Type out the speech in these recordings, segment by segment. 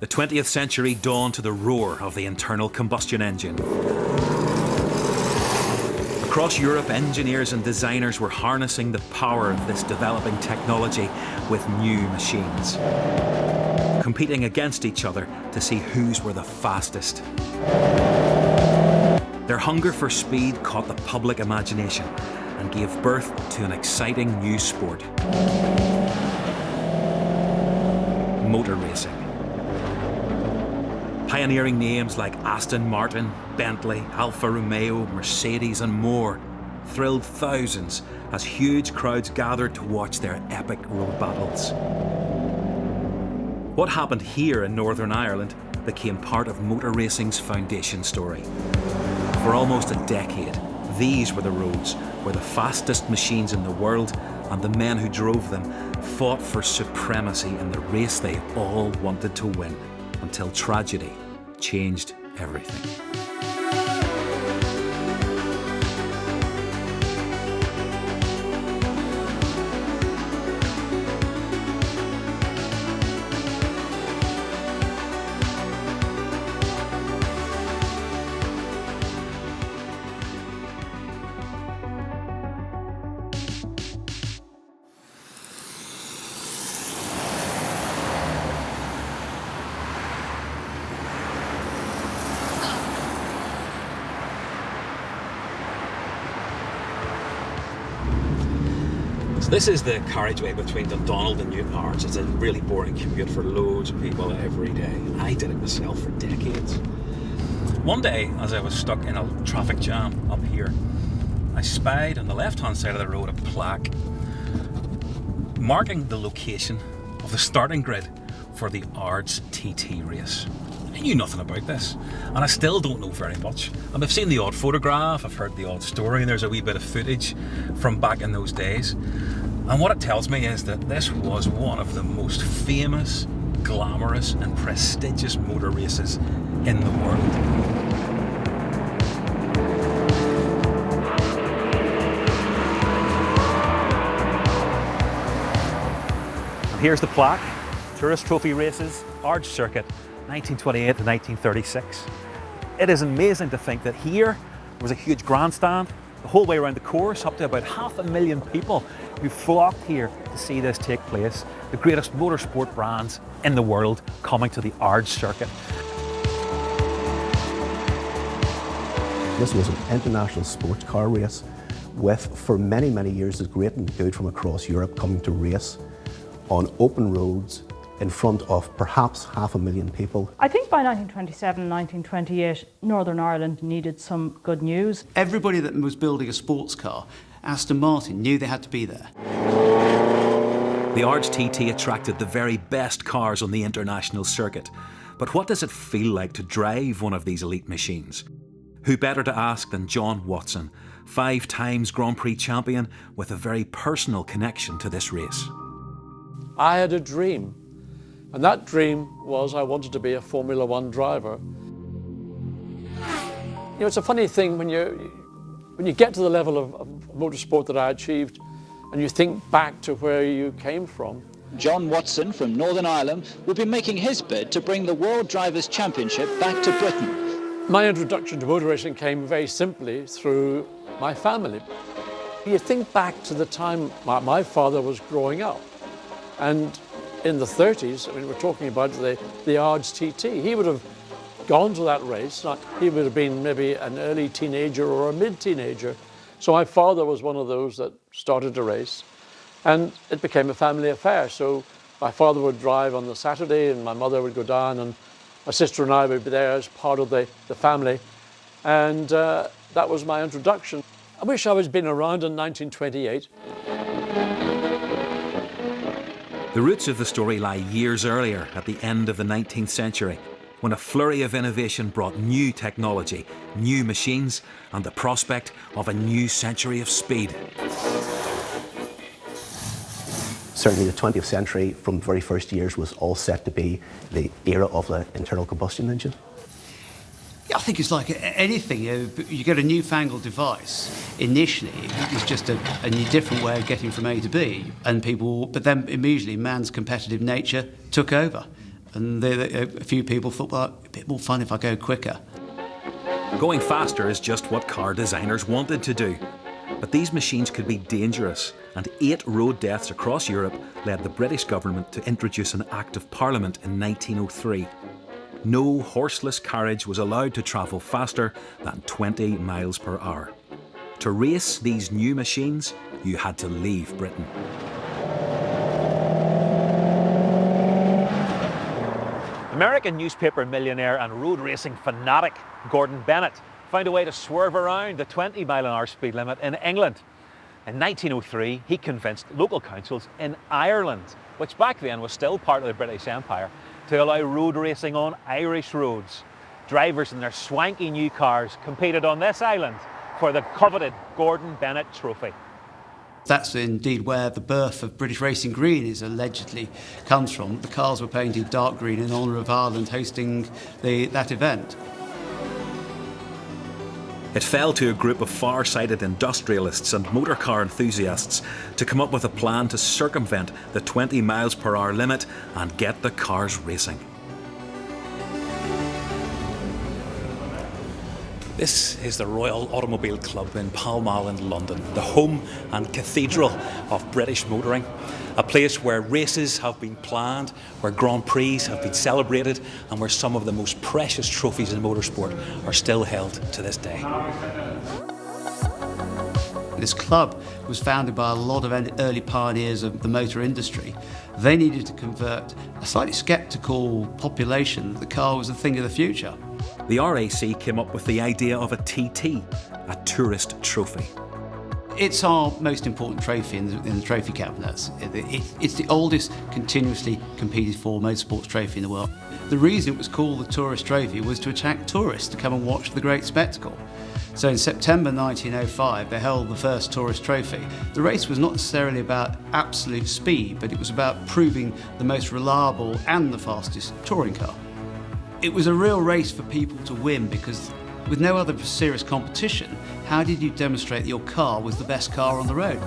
The 20th century dawned to the roar of the internal combustion engine. Across Europe, engineers and designers were harnessing the power of this developing technology with new machines, competing against each other to see whose were the fastest. Their hunger for speed caught the public imagination and gave birth to an exciting new sport: motor racing. Pioneering names like Aston Martin, Bentley, Alfa Romeo, Mercedes and more thrilled thousands as huge crowds gathered to watch their epic road battles. What happened here in Northern Ireland became part of motor racing's foundation story. For almost a decade, these were the roads where the fastest machines in the world and the men who drove them fought for supremacy in the race they all wanted to win, until tragedy changed everything. This is the carriageway between Dundonald and Newton Ards. It's a really boring commute for loads of people every day. I did it myself for decades. One day, as I was stuck in a traffic jam up here, I spied on the left-hand side of the road a plaque marking the location of the starting grid for the Ards TT race. I knew nothing about this, and I still don't know very much. And I've seen the odd photograph, I've heard the odd story, and there's a wee bit of footage from back in those days. And what it tells me is that this was one of the most famous, glamorous and prestigious motor races in the world. And here's the plaque: Tourist Trophy Races, Ards Circuit, 1928 to 1936. It is amazing to think that here was a huge grandstand the whole way around the course, up to about 500,000 people who flocked here to see this take place. The greatest motorsport brands in the world coming to the Ards circuit. This was an international sports car race with, for many, many years, great and good from across Europe coming to race on open roads in front of perhaps 500,000 people. I think by 1927, 1928, Northern Ireland needed some good news. Everybody that was building a sports car, Aston Martin, knew they had to be there. The Ards TT attracted the very best cars on the international circuit. But what does it feel like to drive one of these elite machines? Who better to ask than John Watson, 5 times Grand Prix champion with a very personal connection to this race. I had a dream. And that dream was I wanted to be a Formula One driver. You know, it's a funny thing when you get to the level of motorsport that I achieved and you think back to where you came from. John Watson from Northern Ireland will be making his bid to bring the World Drivers' Championship back to Britain. My introduction to motor racing came very simply through my family. You think back to the time my father was growing up, and in the 30s, I mean, we're talking about the Ards TT. He would have gone to that race. He would have been maybe an early teenager or a mid-teenager. So my father was one of those that started to race, and it became a family affair. So my father would drive on the Saturday, and my mother would go down, and my sister and I would be there as part of the family. And that was my introduction. I wish I was been around in 1928. The roots of the story lie years earlier, at the end of the 19th century, when a flurry of innovation brought new technology, new machines, and the prospect of a new century of speed. Certainly the 20th century, from the very first years, was all set to be the era of the internal combustion engine. I think it's like anything. You get a newfangled device. Initially, it was just a new, different way of getting from A to B, and but then immediately man's competitive nature took over. And a few people thought, well, a bit more fun if I go quicker. Going faster is just what car designers wanted to do. But these machines could be dangerous, and 8 road deaths across Europe led the British government to introduce an Act of Parliament in 1903. No horseless carriage was allowed to travel faster than 20 miles per hour. To race these new machines, you had to leave Britain. American newspaper millionaire and road racing fanatic Gordon Bennett found a way to swerve around the 20-mile-an-hour speed limit in England. In 1903, he convinced local councils in Ireland, which back then was still part of the British Empire, to allow road racing on Irish roads. Drivers in their swanky new cars competed on this island for the coveted Gordon Bennett Trophy. That's indeed where the birth of British Racing Green is allegedly comes from. The cars were painted dark green in honour of Ireland hosting that event. It fell to a group of far-sighted industrialists and motor car enthusiasts to come up with a plan to circumvent the 20 miles per hour limit and get the cars racing. This is the Royal Automobile Club in Pall Mall in London, the home and cathedral of British motoring. A place where races have been planned, where Grand Prix have been celebrated, and where some of the most precious trophies in motorsport are still held to this day. This club was founded by a lot of early pioneers of the motor industry. They needed to convert a slightly sceptical population that the car was a thing of the future. The RAC came up with the idea of a TT, a tourist trophy. It's our most important trophy in the trophy cabinets. It's the oldest continuously competed for motorsports trophy in the world. The reason it was called the Tourist Trophy was to attract tourists to come and watch the great spectacle. So in September 1905, they held the first Tourist Trophy. The race was not necessarily about absolute speed, but it was about proving the most reliable and the fastest touring car. It was a real race for people to win because with no other serious competition, how did you demonstrate that your car was the best car on the road?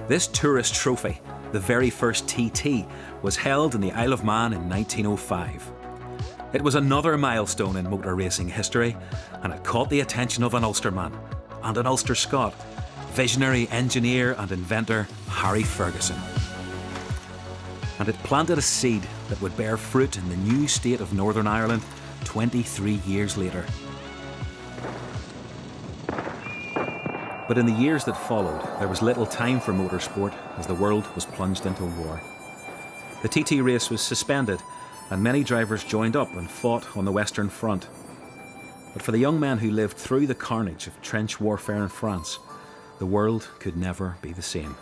This tourist trophy, the very first TT, was held in the Isle of Man in 1905. It was another milestone in motor racing history, and it caught the attention of an Ulsterman and an Ulster Scot, visionary engineer and inventor Harry Ferguson. And it planted a seed that would bear fruit in the new state of Northern Ireland 23 years later. But in the years that followed, there was little time for motorsport as the world was plunged into war. The TT race was suspended, and many drivers joined up and fought on the Western Front. But for the young men who lived through the carnage of trench warfare in France, the world could never be the same.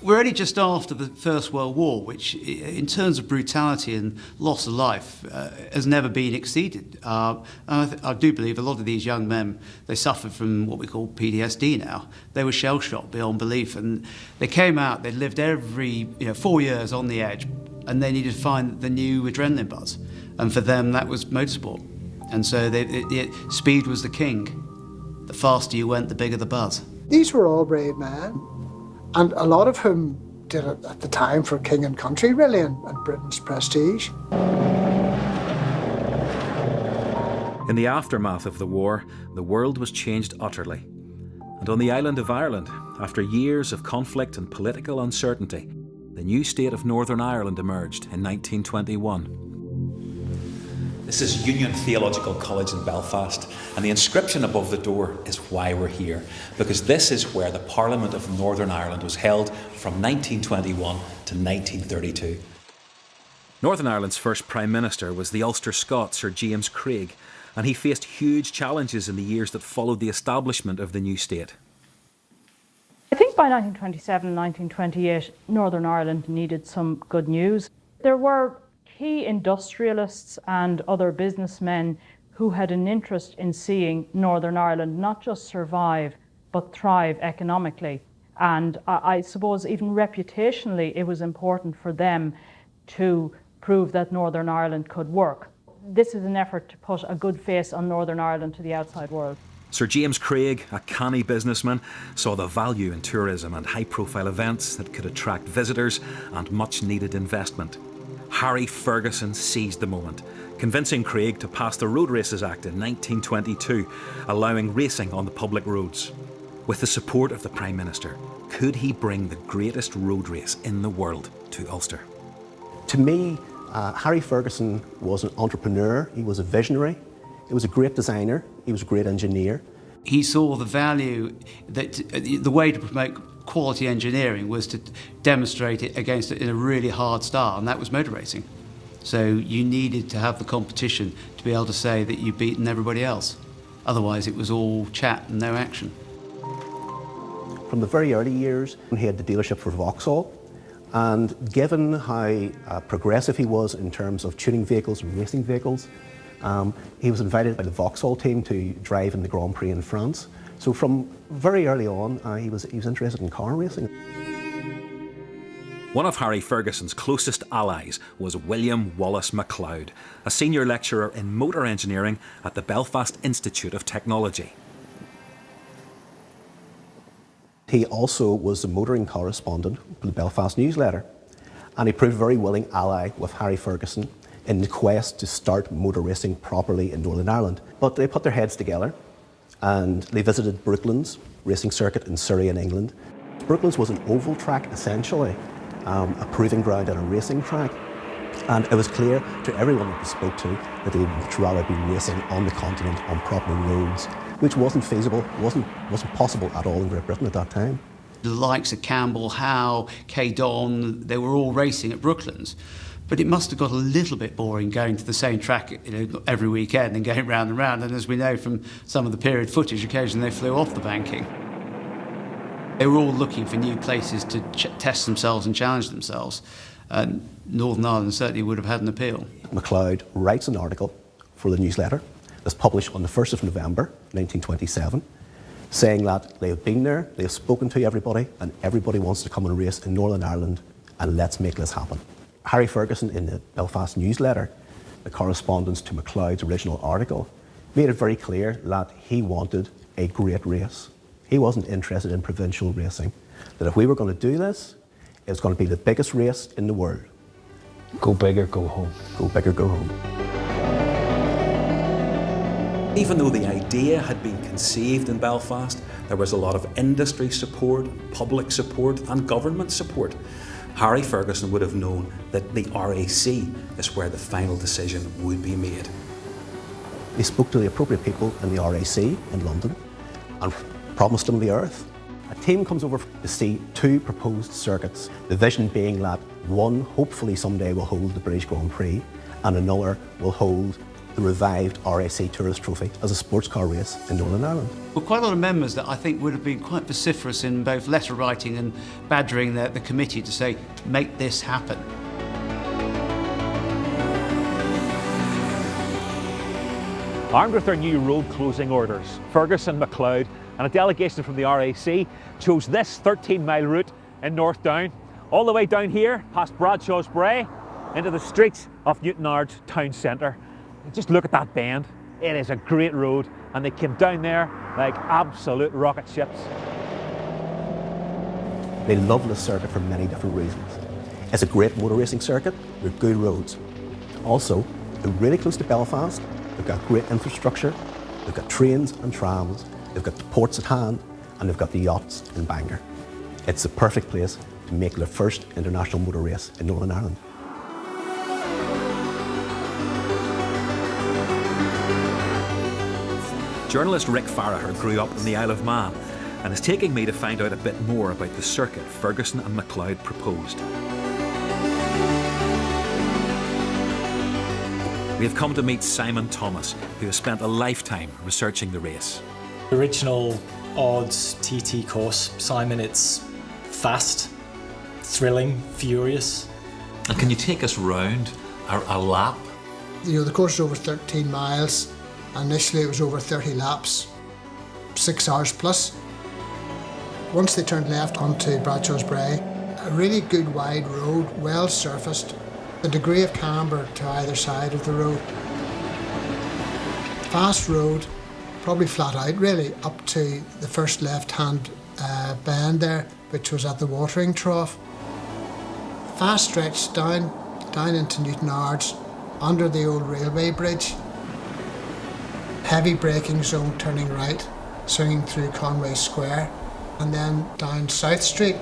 We're only just after the First World War, which in terms of brutality and loss of life has never been exceeded. I do believe a lot of these young men, they suffered from what we call PTSD now. They were shell-shocked beyond belief, and they came out, they'd lived every 4 years on the edge, and they needed to find the new adrenaline buzz. And for them, that was motorsport. And so speed was the king. The faster you went, the bigger the buzz. These were all brave men, and a lot of whom did it at the time for king and country, really, and Britain's prestige. In the aftermath of the war, the world was changed utterly. And on the island of Ireland, after years of conflict and political uncertainty, the new state of Northern Ireland emerged in 1921. This is Union Theological College in Belfast, and the inscription above the door is why we're here, because this is where the Parliament of Northern Ireland was held from 1921 to 1932. Northern Ireland's first Prime Minister was the Ulster Scot Sir James Craig, and he faced huge challenges in the years that followed the establishment of the new state. I think by 1927, 1928, Northern Ireland needed some good news. There were key industrialists and other businessmen who had an interest in seeing Northern Ireland not just survive, but thrive economically. And I suppose even reputationally, it was important for them to prove that Northern Ireland could work. This is an effort to put a good face on Northern Ireland to the outside world. Sir James Craig, a canny businessman, saw the value in tourism and high-profile events that could attract visitors and much-needed investment. Harry Ferguson seized the moment, convincing Craig to pass the Road Races Act in 1922, allowing racing on the public roads. With the support of the Prime Minister, could he bring the greatest road race in the world to Ulster? To me, Harry Ferguson was an entrepreneur, he was a visionary, he was a great designer, he was a great engineer. He saw the value that the way to promote quality engineering was to demonstrate it against it in a really hard style, and that was motor racing. So you needed to have the competition to be able to say that you'd beaten everybody else. Otherwise it was all chat and no action. From the very early years, he had the dealership for Vauxhall, and given how progressive he was in terms of tuning vehicles and racing vehicles, he was invited by the Vauxhall team to drive in the Grand Prix in France. So from very early on, he was interested in car racing. One of Harry Ferguson's closest allies was William Wallace MacLeod, a senior lecturer in motor engineering at the Belfast Institute of Technology. He also was the motoring correspondent for the Belfast newsletter, and he proved a very willing ally with Harry Ferguson in the quest to start motor racing properly in Northern Ireland. But they put their heads together and they visited Brooklands racing circuit in Surrey in England. Brooklands was an oval track essentially, a proving ground and a racing track. And it was clear to everyone that they spoke to that they would much rather be racing on the continent on proper roads, which wasn't feasible, wasn't possible at all in Great Britain at that time. The likes of Campbell, Howe, Kay Don, they were all racing at Brooklands. But it must have got a little bit boring going to the same track, every weekend and going round and round. And as we know from some of the period footage, occasionally they flew off the banking. They were all looking for new places to test themselves and challenge themselves. And Northern Ireland certainly would have had an appeal. MacLeod writes an article for the newsletter that's published on the 1st of November 1927, saying that they have been there, they have spoken to everybody, and everybody wants to come and race in Northern Ireland, and let's make this happen. Harry Ferguson, in the Belfast newsletter, the correspondence to MacLeod's original article, made it very clear that he wanted a great race. He wasn't interested in provincial racing, that if we were going to do this, it was going to be the biggest race in the world. Go big or go home. Go big or go home. Even though the idea had been conceived in Belfast, there was a lot of industry support, public support and government support. Harry Ferguson would have known that the RAC is where the final decision would be made. He spoke to the appropriate people in the RAC in London and promised them the earth. A team comes over to see two proposed circuits, the vision being that one hopefully someday will hold the British Grand Prix and another will hold the revived RAC Tourist Trophy as a sports car race in Northern Ireland. Well, quite a lot of members that I think would have been quite vociferous in both letter writing and badgering the committee to say, make this happen. Armed with their new road closing orders, Ferguson, MacLeod and a delegation from the RAC chose this 13-mile route in North Down, all the way down here past Bradshaw's Brae into the streets of Newton Ards town centre. Just look at that bend. It is a great road, and they came down there like absolute rocket ships. They love this circuit for many different reasons. It's a great motor racing circuit with good roads. Also, they're really close to Belfast, they've got great infrastructure, they've got trains and trams, they've got the ports at hand, and they've got the yachts in Bangor. It's the perfect place to make their first international motor race in Northern Ireland. Journalist Rick Farraher grew up in the Isle of Man and is taking me to find out a bit more about the circuit Ferguson and MacLeod proposed. We have come to meet Simon Thomas, who has spent a lifetime researching the race. The original Ards TT course, Simon, it's fast, thrilling, furious. And can you take us round a lap? You know, the course is over 13 miles. Initially it was over 30 laps, 6 hours plus. Once they turned left onto Bradshaw's Brae, a really good wide road, well surfaced, a degree of camber to either side of the road. Fast road, probably flat out really, up to the first left-hand bend there, which was at the watering trough. Fast stretch down into Newton Ards, under the old railway bridge. Heavy braking zone turning right, swinging through Conway Square, and then down South Street.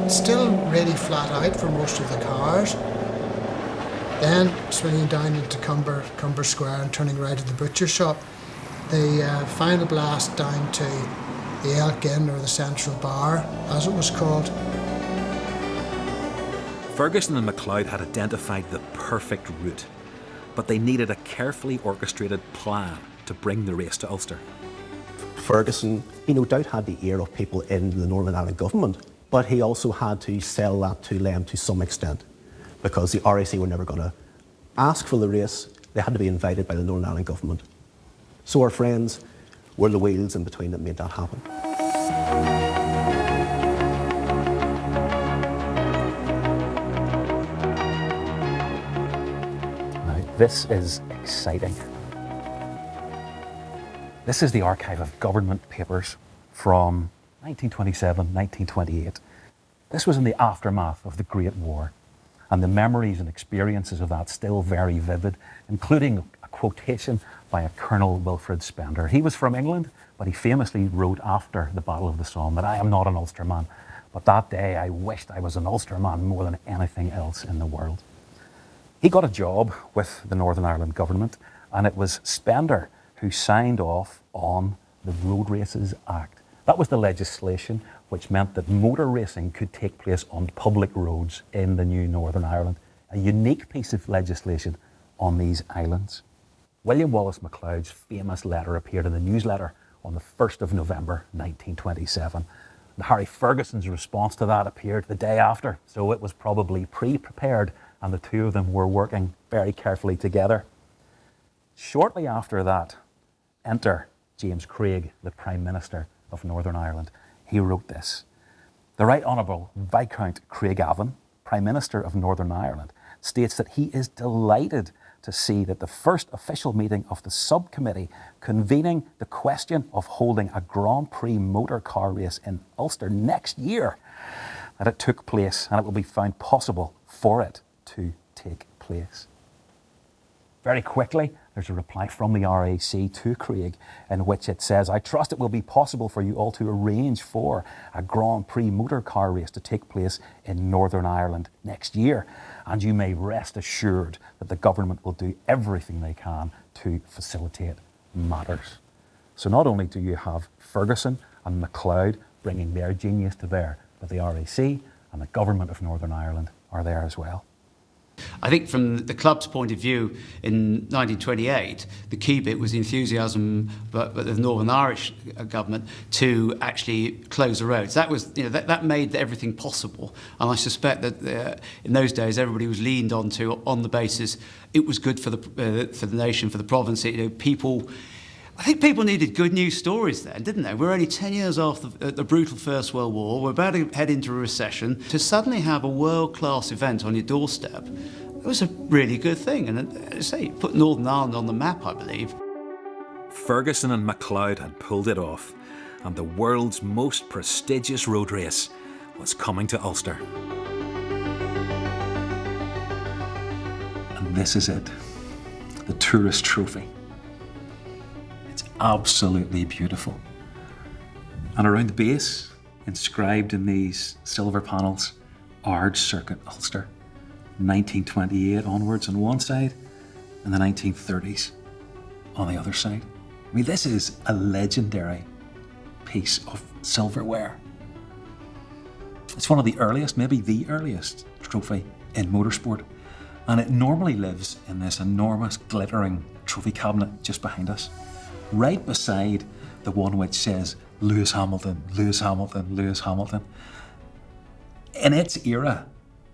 Still really flat out for most of the cars. Then swinging down into Cumber Square and turning right at the butcher shop. The final blast down to the Elk Inn, or the Central Bar, as it was called. Ferguson and MacLeod had identified the perfect route, but they needed a carefully orchestrated plan to bring the race to Ulster. Ferguson, he no doubt had the ear of people in the Northern Ireland government, but he also had to sell that to them to some extent, because the RAC were never going to ask for the race. They had to be invited by the Northern Ireland government. So our friends were the wheels in between that made that happen. This is exciting. This is the archive of government papers from 1927, 1928. This was in the aftermath of the Great War, and the memories and experiences of that still very vivid, including a quotation by a Colonel Wilfred Spender. He was from England, but he famously wrote after the Battle of the Somme that I am not an Ulsterman, but that day I wished I was an Ulsterman more than anything else in the world. He got a job with the Northern Ireland government, and it was Spender who signed off on the Road Races Act. That was the legislation which meant that motor racing could take place on public roads in the new Northern Ireland, a unique piece of legislation on these islands. William Wallace MacLeod's famous letter appeared in the newsletter on the 1st of November 1927. And Harry Ferguson's response to that appeared the day after, so it was probably pre-prepared, and the two of them were working very carefully together. Shortly after that, enter James Craig, the Prime Minister of Northern Ireland. He wrote this: "The Right Honourable Viscount Craigavon, Prime Minister of Northern Ireland, states that he is delighted to see that the first official meeting of the subcommittee convening the question of holding a Grand Prix motor car race in Ulster next year, that it took place and it will be found possible for it to take place." Very quickly, there's a reply from the RAC to Craig in which it says, "I trust it will be possible for you all to arrange for a Grand Prix motor car race to take place in Northern Ireland next year, and you may rest assured that the government will do everything they can to facilitate matters." So not only do you have Ferguson and MacLeod bringing their genius to bear, but the RAC and the government of Northern Ireland are there as well. I think from the club's point of view in 1928, the key bit was the enthusiasm but the Northern Irish government to actually close the roads. That was, that made everything possible. And I suspect that in those days, everybody was leaned onto on the basis it was good for the nation, for the province. I think people needed good news stories then, didn't they? We're only 10 years after the brutal First World War. We're about to head into a recession. To suddenly have a world-class event on your doorstep, it was a really good thing. And as I say, it put Northern Ireland on the map, I believe. Ferguson and MacLeod had pulled it off, and the world's most prestigious road race was coming to Ulster. And this is it, the Tourist Trophy. Absolutely beautiful. And around the base, inscribed in these silver panels, Ards Circuit Ulster, 1928 onwards on one side, and the 1930s on the other side. I mean, this is a legendary piece of silverware. It's one of the earliest, maybe the earliest trophy in motorsport, and it normally lives in this enormous glittering trophy cabinet just behind us, right beside the one which says Lewis Hamilton, Lewis Hamilton, Lewis Hamilton. In its era,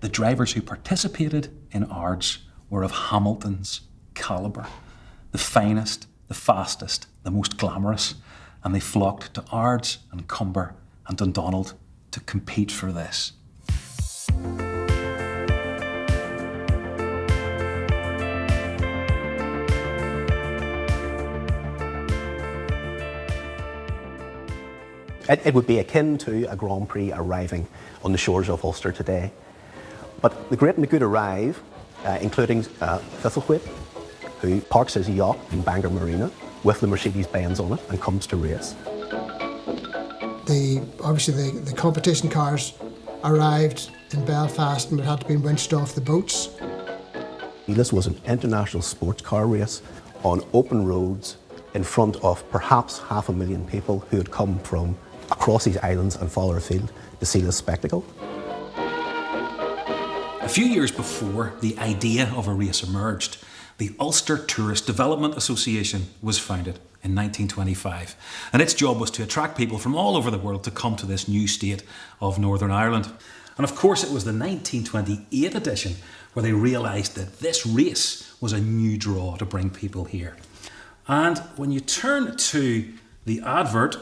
the drivers who participated in Ards were of Hamilton's calibre, the finest, the fastest, the most glamorous, and they flocked to Ards and Cumber and Dundonald to compete for this. It would be akin to a Grand Prix arriving on the shores of Ulster today. But the great and the good arrive, including Thistlethwaite, who parks his yacht in Bangor Marina with the Mercedes-Benz on it and comes to race. Obviously the competition cars arrived in Belfast and had to be winched off the boats. This was an international sports car race on open roads in front of perhaps 500,000 people who had come from across these islands and Fotherfield to see this spectacle. A few years before the idea of a race emerged, the Ulster Tourist Development Association was founded in 1925, and its job was to attract people from all over the world to come to this new state of Northern Ireland. And of course it was the 1928 edition where they realised that this race was a new draw to bring people here. And when you turn to the advert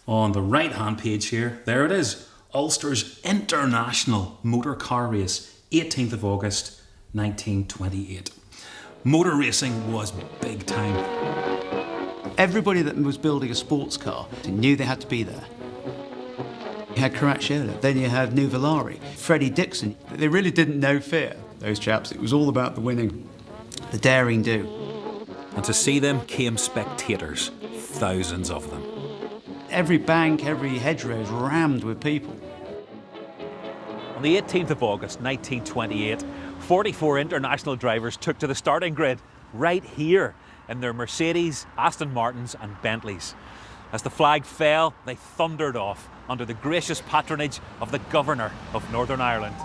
on the right hand page here, there it is, Ulster's International Motor Car Race, 18th of August 1928. Motor racing was big time. Everybody that was building a sports car knew they had to be there. You had Caracciolo, then you had Nuvolari, Freddie Dixon. They really didn't know fear, those chaps. It was all about the winning, the daring do. And to see them came spectators, thousands of them. Every bank, every hedgerow is rammed with people. On the 18th of August 1928, 44 international drivers took to the starting grid right here in their Mercedes, Aston Martins and Bentleys. As the flag fell, they thundered off under the gracious patronage of the Governor of Northern Ireland.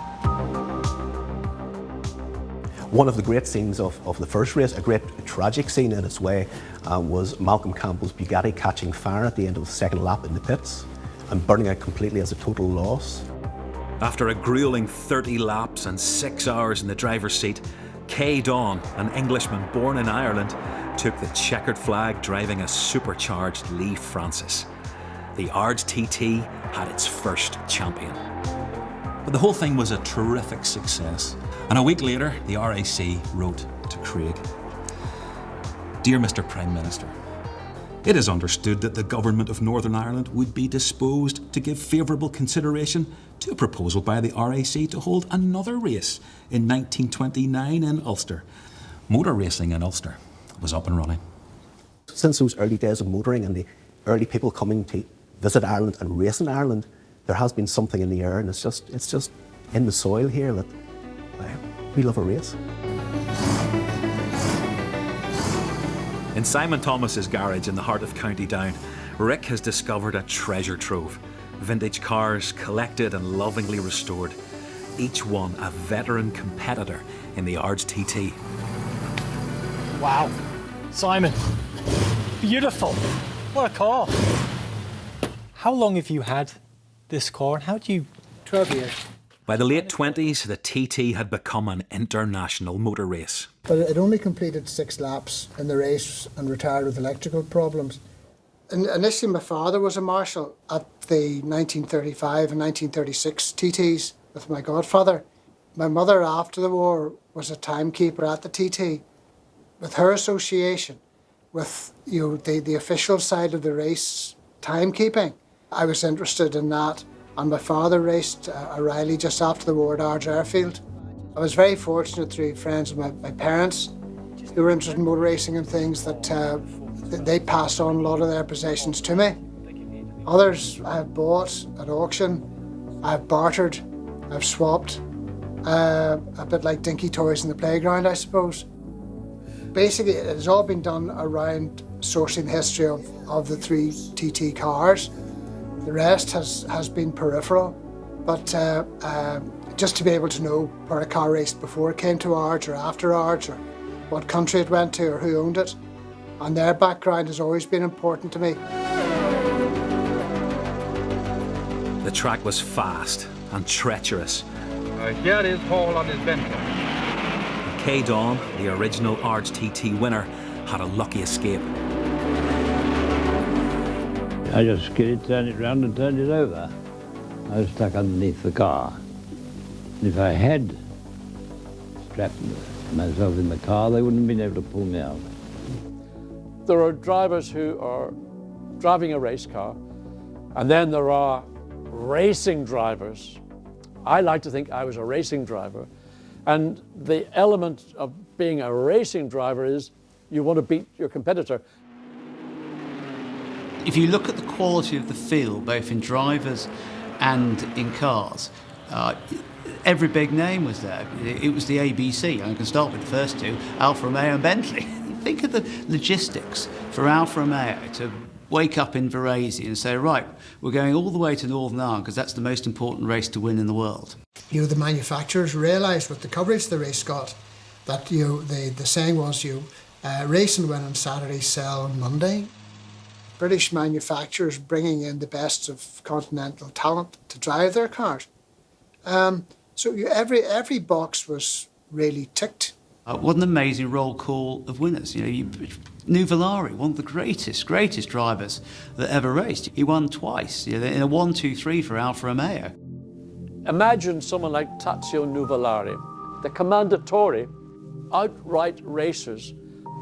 One of the great scenes of the first race, a great tragic scene in its way, was Malcolm Campbell's Bugatti catching fire at the end of the second lap in the pits and burning out completely as a total loss. After a gruelling 30 laps and 6 hours in the driver's seat, Kay Dawn, an Englishman born in Ireland, took the checkered flag driving a supercharged Lee Francis. The Ards TT had its first champion. But the whole thing was a terrific success. And a week later, the RAC wrote to Craig. Dear Mr. Prime Minister, it is understood that the Government of Northern Ireland would be disposed to give favourable consideration to a proposal by the RAC to hold another race in 1929 in Ulster. Motor racing in Ulster was up and running. Since those early days of motoring and the early people coming to visit Ireland and race in Ireland, there has been something in the air, and it's just in the soil here that we love a race. In Simon Thomas's garage in the heart of County Down, Rick has discovered a treasure trove. Vintage cars collected and lovingly restored. Each one a veteran competitor in the Ards TT. Wow. Simon, beautiful. What a car. How long have you had this car and how do you... 12 years. By the late 20s, the TT had become an international motor race. But it only completed 6 laps in the race and retired with electrical problems. Initially, my father was a marshal at the 1935 and 1936 TTs with my godfather. My mother, after the war, was a timekeeper at the TT. With her association with the official side of the race timekeeping, I was interested in that. And my father raced a Riley just after the war at Ards Airfield. I was very fortunate through friends of my parents who were interested in motor racing and things that they passed on a lot of their possessions to me. Others I have bought at auction, I've bartered, I've swapped, a bit like dinky toys in the playground, I suppose. Basically, it has all been done around sourcing the history of the 3 TT cars. The rest has been peripheral, but just to be able to know where a car raced before it came to Ards or after Ards, or what country it went to or who owned it, and their background has always been important to me. The track was fast and treacherous. Here is Hall on his Bentley. Kay Dawn, the original Ards TT winner, had a lucky escape. I just skidded, turned it round and turned it over. I was stuck underneath the car. And if I had strapped myself in the car, they wouldn't have been able to pull me out. There are drivers who are driving a race car And then there are racing drivers. I like to think I was a racing driver. And the element of being a racing driver is you want to beat your competitor. If you look at the quality of the field, both in drivers and in cars, every big name was there. It was the ABC. I can start with the first two, Alfa Romeo and Bentley. Think of the logistics for Alfa Romeo to wake up in Varese and say, right, we're going all the way to Northern Ireland because that's the most important race to win in the world. You know, the manufacturers realised with the coverage the race got that the saying was race and win on Saturday, sell on Monday. British manufacturers bringing in the best of continental talent to drive their cars. So every box was really ticked. What an amazing roll call of winners. Nuvolari, one of the greatest drivers that ever raced. He won twice, in a 1-2-3 for Alfa Romeo. Imagine someone like Tazio Nuvolari, the Commendatore, outright racers,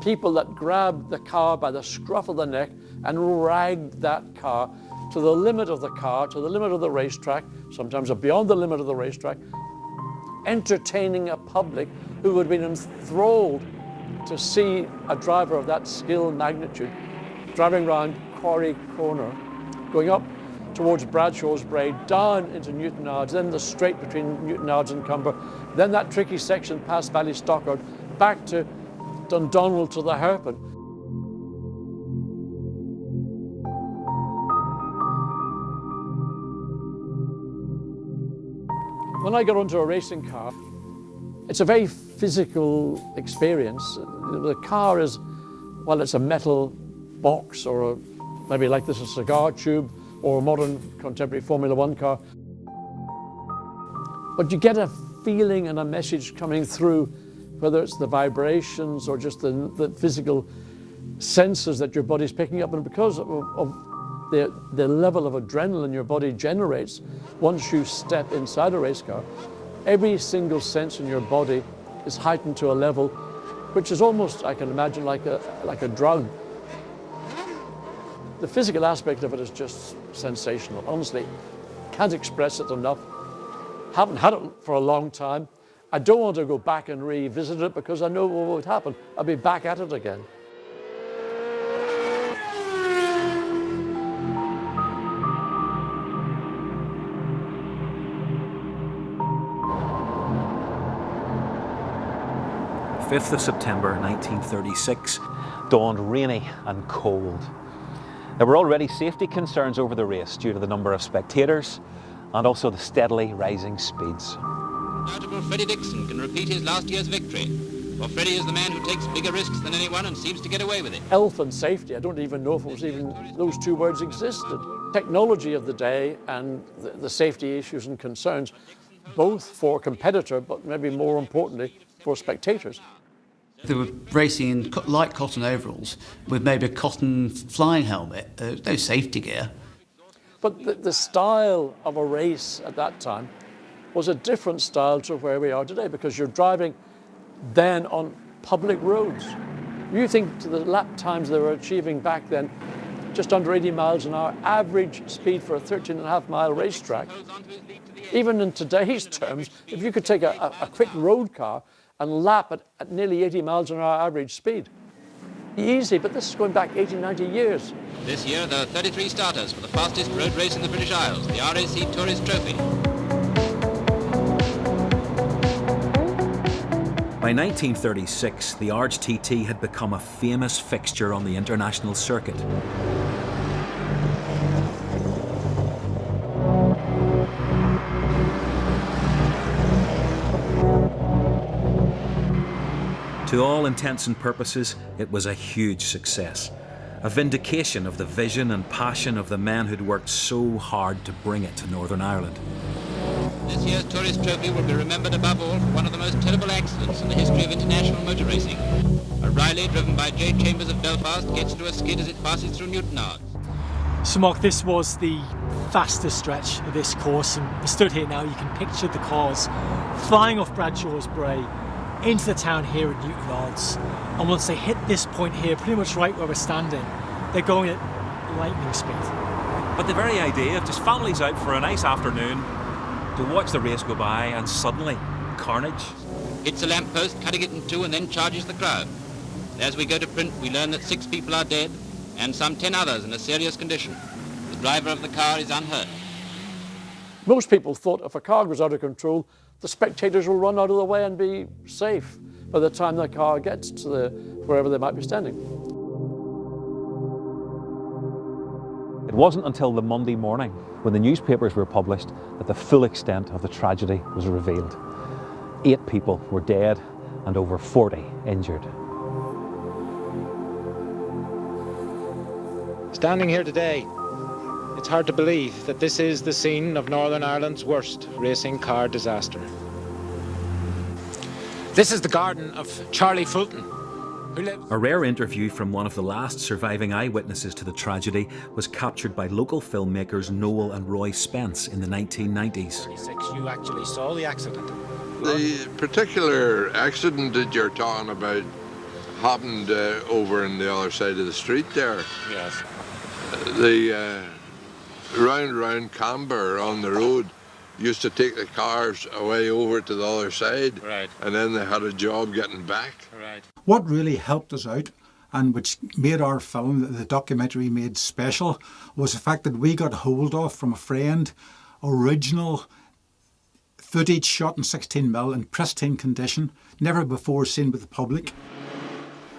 people that grabbed the car by the scruff of the neck and ragged that car to the limit of the car, to the limit of the racetrack, sometimes beyond the limit of the racetrack, entertaining a public who had been enthralled to see a driver of that skill and magnitude driving around Quarry Corner, going up towards Bradshaw's Brae, down into Newton Ards, then the straight between Newton Ards and Cumber, then that tricky section past Ballystockard, back to Dundonald to the Hairpin. When I get onto a racing car, it's a very physical experience. The car is, well, it's a metal box or maybe like this, a cigar tube or a modern contemporary Formula One car. But you get a feeling and a message coming through, whether it's the vibrations or just the physical senses that your body's picking up. And because of the level of adrenaline your body generates once you step inside a race car, every single sense in your body is heightened to a level which is almost, I can imagine, like a drug. The physical aspect of it is just sensational. Honestly, can't express it enough. Haven't had it for a long time. I don't want to go back and revisit it because I know what would happen. I'll be back at it again. The 5th of September 1936 dawned rainy and cold. There were already safety concerns over the race due to the number of spectators and also the steadily rising speeds. Notable Freddie Dixon can repeat his last year's victory. For Freddie is the man who takes bigger risks than anyone and seems to get away with it. Health and safety, I don't even know if it was even those two words existed. Technology of the day and the safety issues and concerns, both for competitor, but maybe more importantly, for spectators. They were racing in light cotton overalls with maybe a cotton flying helmet, no safety gear. But the style of a race at that time was a different style to where we are today, because you're driving then on public roads. You think to the lap times they were achieving back then, just under 80 miles an hour, average speed for a 13.5-mile racetrack. Even in today's terms, if you could take a quick road car and lap at nearly 80 miles an hour average speed, easy, but this is going back 80, 90 years. This year there are 33 starters for the fastest road race in the British Isles, the RAC Tourist Trophy. By 1936, the Ards TT had become a famous fixture on the international circuit. To all intents and purposes, it was a huge success. A vindication of the vision and passion of the men who'd worked so hard to bring it to Northern Ireland. This year's Tourist Trophy will be remembered above all for one of the most terrible accidents in the history of international motor racing. A Riley driven by J. Chambers of Belfast gets to a skid as it passes through Newton Ards. So Mark, this was the fastest stretch of this course, and we're stood here now, you can picture the cars flying off Bradshaw's Brae into the town here at Newton Ards. And once they hit this point here, pretty much right where we're standing, they're going at lightning speed. But the very idea of just families out for a nice afternoon to watch the race go by and suddenly, carnage. Hits a lamppost, cutting it in two, and then charges the crowd. As we go to print, we learn that 6 people are dead and some 10 others in a serious condition. The driver of the car is unhurt. Most people thought if a car goes out of control, the spectators will run out of the way and be safe by the time the car gets to wherever they might be standing. It wasn't until the Monday morning, when the newspapers were published, that the full extent of the tragedy was revealed. 8 people were dead and over 40 injured. Standing here today, it's hard to believe that this is the scene of Northern Ireland's worst racing car disaster. This is the garden of Charlie Fulton, who lives... A rare interview from one of the last surviving eyewitnesses to the tragedy was captured by local filmmakers Noel and Roy Spence in the 1990s. You actually saw the accident. The particular accident that you're talking about happened over on the other side of the street there. Yes. The round camber on the road used to take the cars away over to the other side, right, and then they had a job getting back. Right. What really helped us out and which made our film, the documentary, made special was the fact that we got hold of from a friend original footage shot in 16mm in pristine condition, never before seen with the public.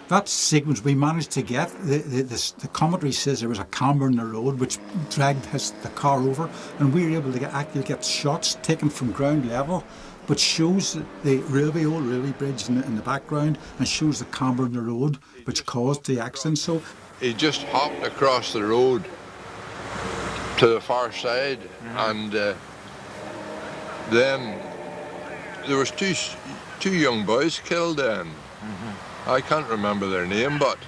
That sequence we managed to get, the commentary says there was a camber in the road which dragged the car over, and we were able to actually get shots taken from ground level, but shows the old railway bridge in the background and shows the camber in the road which caused the accident. So he just hopped across the road to the far side, and then there was two young boys killed then. I can't remember their name, but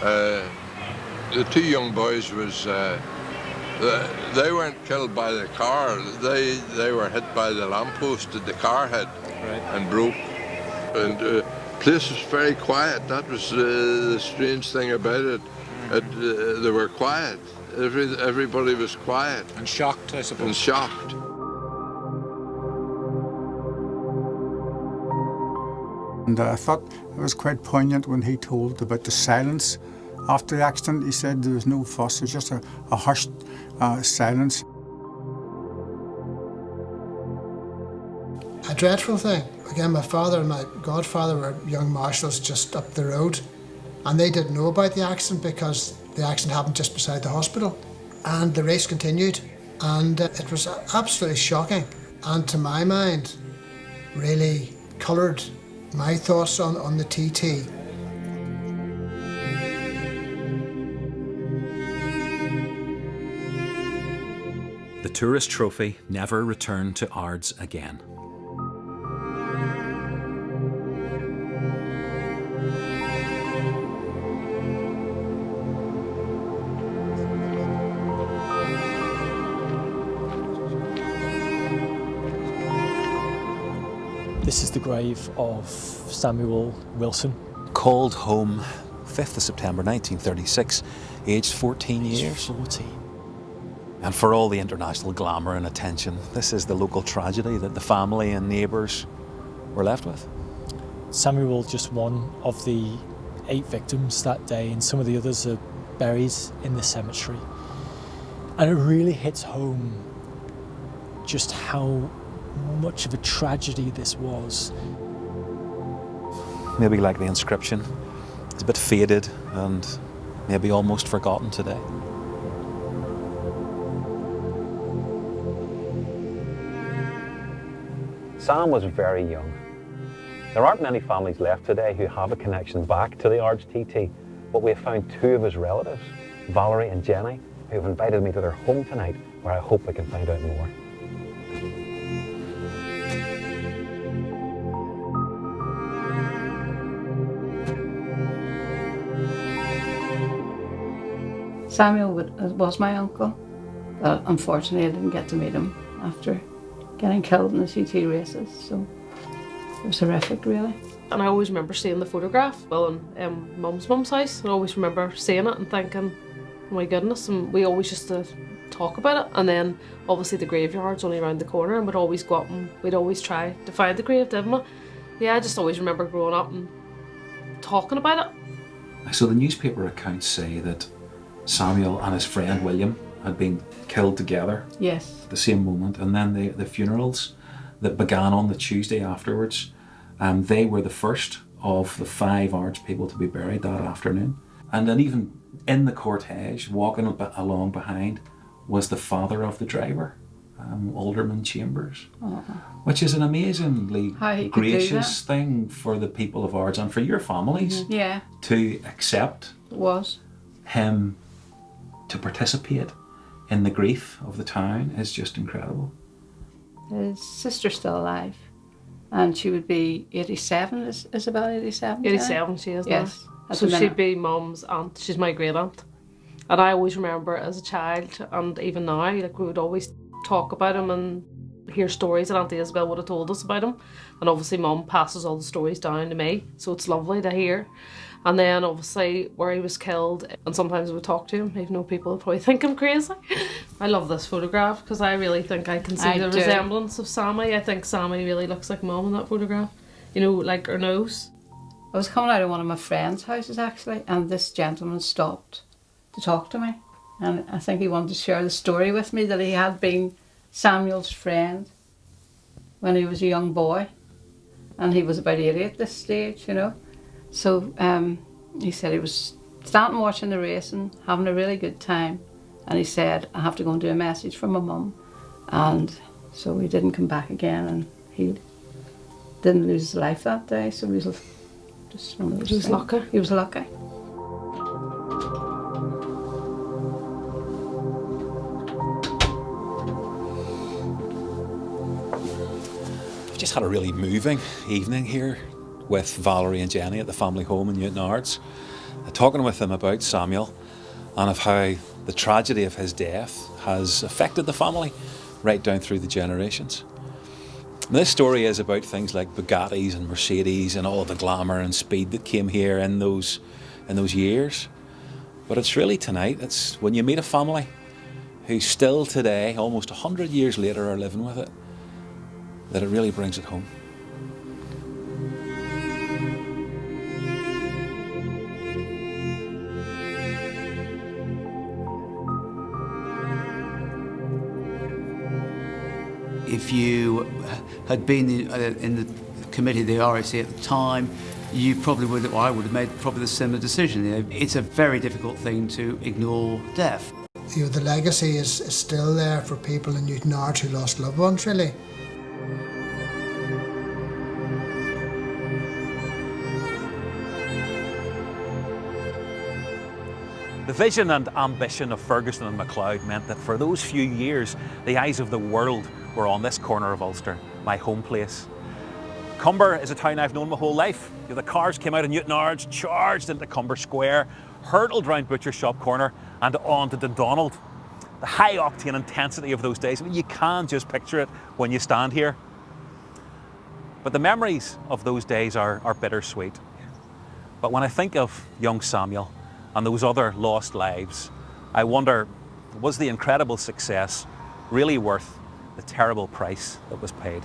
the 2 young boys was they weren't killed by the car. They were hit by the lamppost that the car had, right, and broke. And the place was very quiet. That was the strange thing about it. They were quiet. Everybody was quiet and shocked, I suppose. And shocked. And I thought it was quite poignant when he told about the silence after the accident. He said there was no fuss, it was just a hushed silence. A dreadful thing. Again, my father and my godfather were young marshals just up the road, and they didn't know about the accident because the accident happened just beside the hospital. And the race continued, and it was absolutely shocking. And to my mind, really coloured my thoughts on the TT. The tourist trophy never returned to Ards again. This is the grave of Samuel Wilson. Called home 5th of September 1936, aged 14 years. 14. And for all the international glamour and attention, this is the local tragedy that the family and neighbours were left with. Samuel just one of the 8 victims that day, and some of the others are buried in the cemetery. And it really hits home just how much of a tragedy this was. Maybe like the inscription, it's a bit faded and maybe almost forgotten today. Sam was very young. There aren't many families left today who have a connection back to the Ards TT, but we have found 2 of his relatives, Valerie and Jenny, who have invited me to their home tonight, where I hope we can find out more. Samuel was my uncle, but unfortunately I didn't get to meet him after getting killed in the CT races, so it was horrific, really. And I always remember seeing the photograph, well, in Mum's house, and I always remember seeing it and thinking, my goodness, and we always used to talk about it. And then obviously the graveyard's only around the corner, and we'd always go up and we'd always try to find the grave, didn't we? Yeah, I just always remember growing up and talking about it. So the newspaper accounts say that Samuel and his friend William had been killed together. Yes. At the same moment, and then the funerals that began on the Tuesday afterwards, they were the first of the 5 Ards people to be buried that afternoon. And then even in the cortege, walking along behind, was the father of the driver, Alderman Chambers, which is an amazingly gracious thing for the people of Ards and for your families to accept him to participate in the grief of the town is just incredible. His sister's still alive, and she would be 87. Is Isabel 87? 87 she is now. Yes. So she'd be Mum's aunt. She's my great aunt. And I always remember as a child, and even now, like we would always talk about him and hear stories that Auntie Isabel would have told us about him. And obviously Mum passes all the stories down to me, so it's lovely to hear. And then obviously where he was killed, and sometimes I would talk to him, even though people would probably think I'm crazy. I love this photograph because I really think I can see the resemblance of Sammy. I think Sammy really looks like Mum in that photograph. You know, like her nose. I was coming out of one of my friend's houses actually, and this gentleman stopped to talk to me. And I think he wanted to share the story with me that he had been Samuel's friend when he was a young boy. And he was about 80 at this stage, you know. So he said he was standing watching the racing, having a really good time. And he said, I have to go and do a message from my mum. And so he didn't come back again, and he didn't lose his life that day. So he was just one of those things. lucky. He was lucky. We've just had a really moving evening here with Valerie and Jenny at the family home in Newton Ards, talking with them about Samuel and of how the tragedy of his death has affected the family right down through the generations. And this story is about things like Bugattis and Mercedes and all the glamour and speed that came here in those years. But it's really tonight, it's when you meet a family who still today, almost 100 years later, are living with it, that it really brings it home. If you had been in the committee of the RSC at the time, you probably would, or I would have made probably the similar decision. You know, it's a very difficult thing to ignore death. You know, the legacy is still there for people in Newton Ards who lost loved ones, really. The vision and ambition of Ferguson and MacLeod meant that for those few years, the eyes of the world were on this corner of Ulster, my home place. Cumber is a town I've known my whole life. You know, the cars came out of Newton Ards, charged into Cumber Square, hurtled round Butcher Shop Corner and on to Dundonald. The high octane intensity of those days, I mean, you can just picture it when you stand here. But the memories of those days are bittersweet. But when I think of young Samuel and those other lost lives, I wonder, was the incredible success really worth the terrible price that was paid?